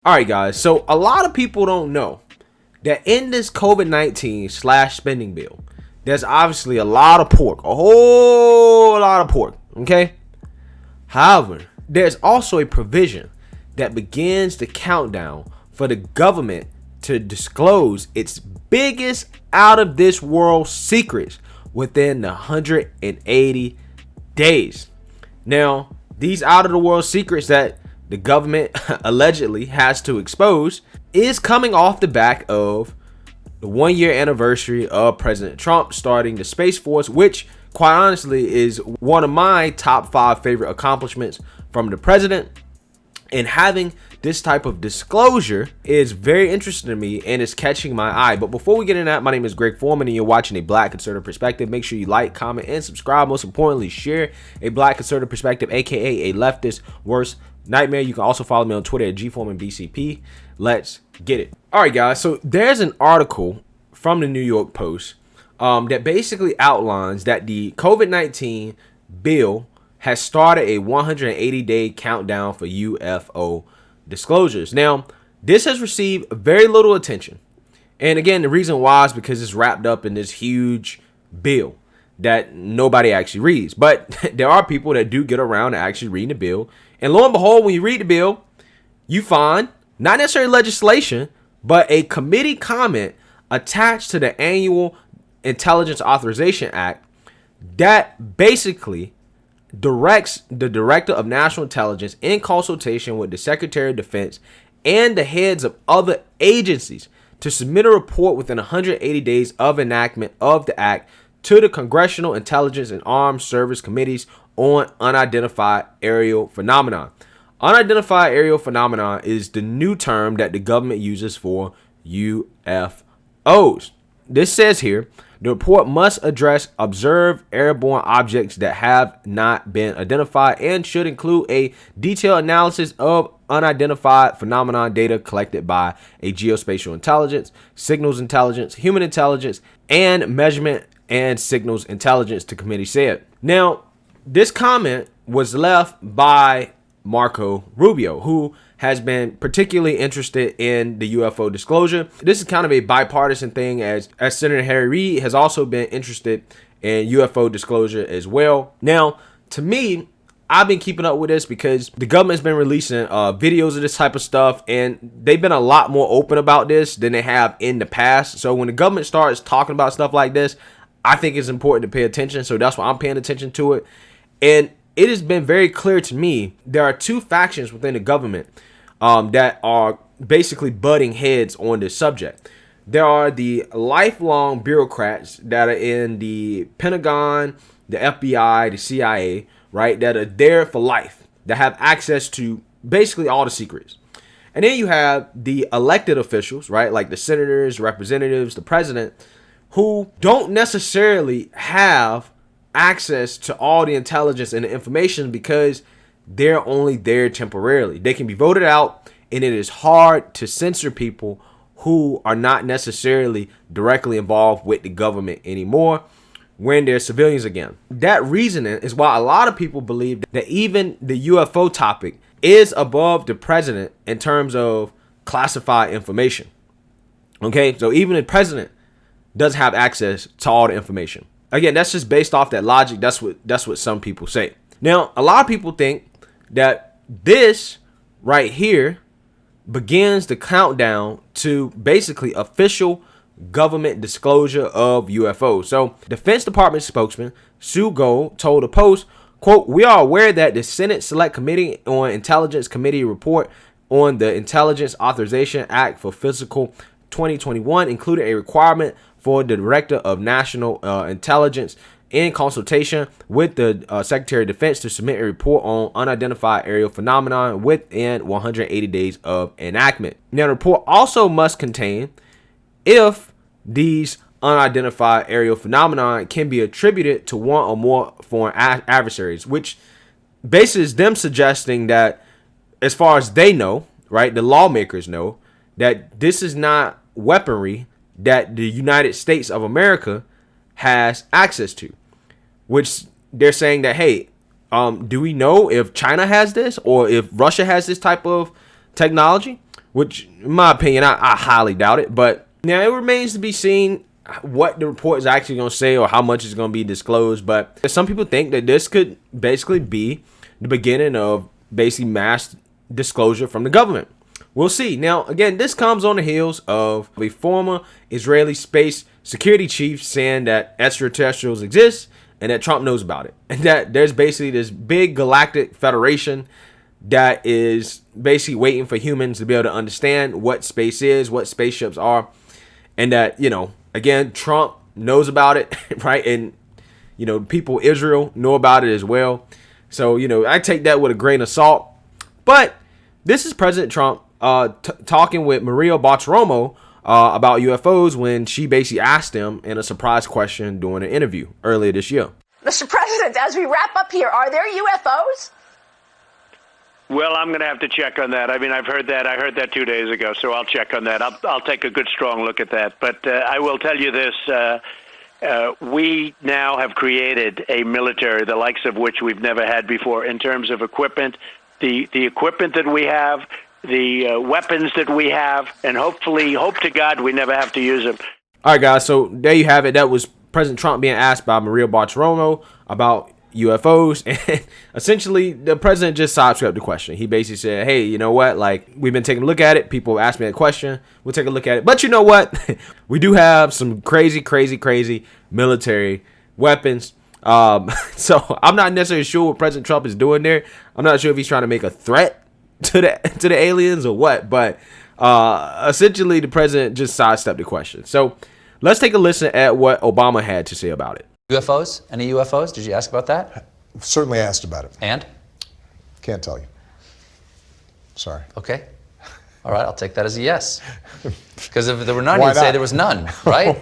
All right, guys. So a lot of people don't know that in this COVID-19 slash spending bill, there's obviously a lot of pork, a whole lot of pork. Okay. However, there's also a provision that begins the countdown for the government to disclose its biggest out of this world secrets within the 180 days. Now, these out of the world secrets that the government allegedly has to expose is coming off the back of the 1 year anniversary of President Trump starting the Space Force, which quite honestly is one of my top 5 favorite accomplishments from the president. And having this type of disclosure is very interesting to me and is catching my eye. But before we get into that, my name is Greg Foreman and you're watching A Black Conservative Perspective. Make sure you like, comment, and subscribe. Most importantly, share A Black Conservative Perspective, aka a leftist worst nightmare. You can also follow me on Twitter at GForemanBCP. Let's get it. All right, guys. So there's an article from the New York Post that basically outlines that the COVID-19 bill has started a 180-day countdown for UFO disclosures. Now, this has received very little attention. And again, the reason why is because it's wrapped up in this huge bill that nobody actually reads. But there are people that do get around to actually reading the bill. And lo and behold, when you read the bill, you find not necessarily legislation, but a committee comment attached to the annual Intelligence Authorization Act that basically directs the Director of National Intelligence in consultation with the Secretary of Defense and the heads of other agencies to submit a report within 180 days of enactment of the act to the Congressional Intelligence and Armed Service Committees on unidentified aerial phenomenon. Unidentified aerial phenomenon is the new term that the government uses for UFOs. This says here, the report must address observed airborne objects that have not been identified and should include a detailed analysis of unidentified phenomenon data collected by a geospatial intelligence, signals intelligence, human intelligence, and measurement and signals intelligence, the committee said. Now, this comment was left by Marco Rubio, who has been particularly interested in the UFO disclosure. This is kind of a bipartisan thing, as Senator Harry Reid has also been interested in UFO disclosure as well. Now, to me, I've been keeping up with this because the government's been releasing videos of this type of stuff, and they've been a lot more open about this than they have in the past. So when the government starts talking about stuff like this, I think it's important to pay attention. So that's why I'm paying attention to it. And it has been very clear to me there are two factions within the government that are basically butting heads on this subject. There are the lifelong bureaucrats that are in the Pentagon, the FBI, the CIA, right, that are there for life, that have access to basically all the secrets. And then you have the elected officials, right, like the senators, representatives, the president, who don't necessarily have access to all the intelligence and the information because they're only there temporarily. They can be voted out, and it is hard to censor people who are not necessarily directly involved with the government anymore when they're civilians again. That reasoning is why a lot of people believe that even the UFO topic is above the president in terms of classified information. Okay, so even the president doesn't have access to all the information. Again, that's just based off that logic. That's what some people say. Now, a lot of people think that this right here begins the countdown to basically official government disclosure of UFOs. So, Defense Department spokesman Sue Gold told the Post, quote, "We are aware that the Senate Select Committee on Intelligence Committee report on the Intelligence Authorization Act for fiscal 2021 included a requirement for the Director of National Intelligence in consultation with the Secretary of Defense to submit a report on unidentified aerial phenomenon within 180 days of enactment. Now, the report also must contain if these unidentified aerial phenomenon can be attributed to one or more foreign adversaries, which basically is them suggesting that, as far as they know, right, the lawmakers know that this is not weaponry that the United States of America has access to, which they're saying that, hey, do we know if China has this or if Russia has this type of technology? which in my opinion, I highly doubt it. But now it remains to be seen what the report is actually going to say or how much is going to be disclosed. But some people think that this could basically be the beginning of basically mass disclosure from the government. We'll see. Now, again, this comes on the heels of a former Israeli space security chief saying that extraterrestrials exist and that Trump knows about it. And that there's basically this big galactic federation that is basically waiting for humans to be able to understand what space is, what spaceships are. And that, again, Trump knows about it, right? And, people Israel know about it as well. So, I take that with a grain of salt. But this is President Trump talking with Maria Bartiromo about UFOs when she basically asked him in a surprise question during an interview earlier this year. Mr. President, as we wrap up here, are there UFOs? Well, I'm going to have to check on that. I mean, I've heard that. I heard that 2 days ago, so I'll check on that. I'll take a good, strong look at that. But I will tell you this. We now have created a military, the likes of which we've never had before in terms of equipment, the equipment that we have, the weapons that we have, and hopefully, hope to God, we never have to use them. All right, guys. So there you have it. That was President Trump being asked by Maria Bartiromo about UFOs, and essentially the president just sideswiped the question. He basically said, hey, you know what, like, we've been taking a look at it, people asked me that question, we'll take a look at it, but you know what, we do have some crazy military weapons. So I'm not necessarily sure what President Trump is doing there. I'm not sure if he's trying to make a threat to the aliens or what, but essentially the president just sidestepped the question. So let's take a listen at what Obama had to say about it. UFOs? Any UFOs? Did you ask about that? Certainly asked about it. And? Can't tell you. Sorry. Okay. All right, I'll take that as a yes. Because if there were none, Why you'd not? say there was none, right?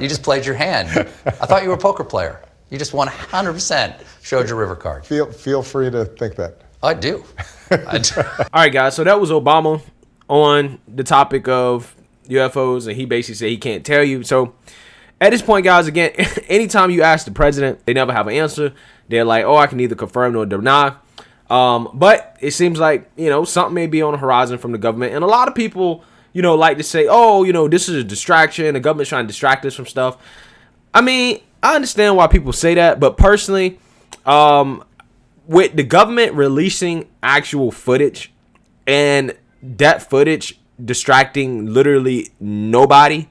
You just played your hand. I thought you were a poker player. You just 100% showed your river card. Feel free to think that. I do. I do. All right, guys. So that was Obama on the topic of UFOs, and he basically said he can't tell you. So at this point, guys, again, anytime you ask the president, they never have an answer. They're like, oh, I can neither confirm nor deny. But it seems like, something may be on the horizon from the government. And a lot of people, like to say, oh, this is a distraction. The government's trying to distract us from stuff. I mean, I understand why people say that. But personally, with the government releasing actual footage and that footage distracting literally nobody,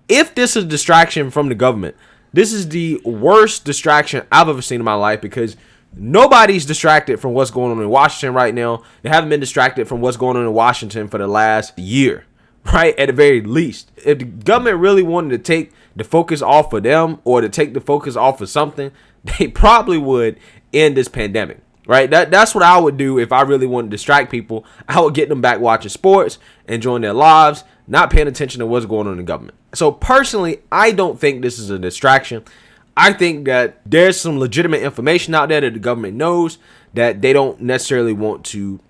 if this is a distraction from the government, this is the worst distraction I've ever seen in my life, because nobody's distracted from what's going on in Washington right now. They haven't been distracted from what's going on in Washington for the last year, right? At the very least. If the government really wanted to take the focus off of them or to take the focus off of something, they probably would end this pandemic, right? That's what I would do if I really wanted to distract people. I would get them back watching sports, enjoying their lives, not paying attention to what's going on in the government. So personally, I don't think this is a distraction. I think that there's some legitimate information out there that the government knows that they don't necessarily want to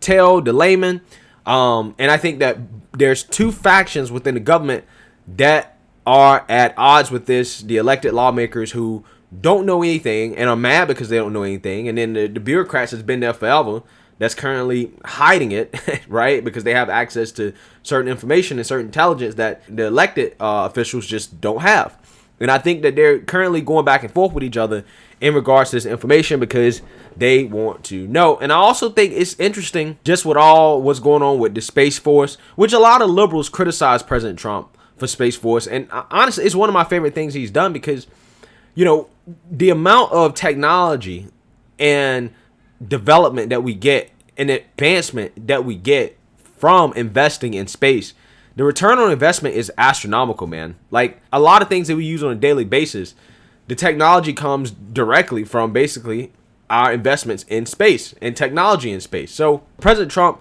tell the layman. And I think that there's two factions within the government that are at odds with this. The elected lawmakers who don't know anything and are mad because they don't know anything. And then the bureaucrats that's been there forever that's currently hiding it, right? Because they have access to certain information and certain intelligence that the elected officials just don't have. And I think that they're currently going back and forth with each other in regards to this information because they want to know. And I also think it's interesting just with all what's going on with the Space Force, which a lot of liberals criticize President Trump for Space Force. And honestly, it's one of my favorite things he's done because, the amount of technology and development that we get and advancement that we get from investing in space, the return on investment is astronomical, man. Like a lot of things that we use on a daily basis, the technology comes directly from basically our investments in space and technology in space. So President Trump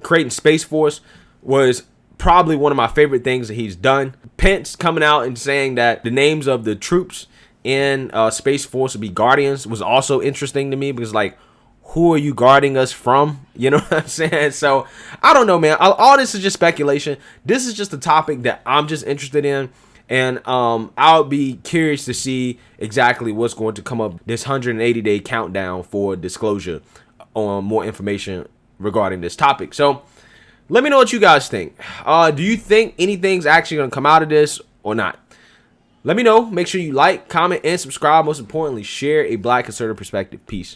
creating Space Force was probably one of my favorite things that he's done. Pence coming out and saying that the names of the troops in Space Force would be Guardians was also interesting to me because, like, who are you guarding us from? You know what I'm saying? So I don't know, man. All this is just speculation. This is just a topic that I'm just interested in. And I'll be curious to see exactly what's going to come up this 180-day countdown for disclosure on more information regarding this topic. So Let me know what you guys think. Do you think anything's actually going to come out of this or not? Let me know. Make sure you like, comment, and subscribe. Most importantly, share a Black conservative perspective. Peace.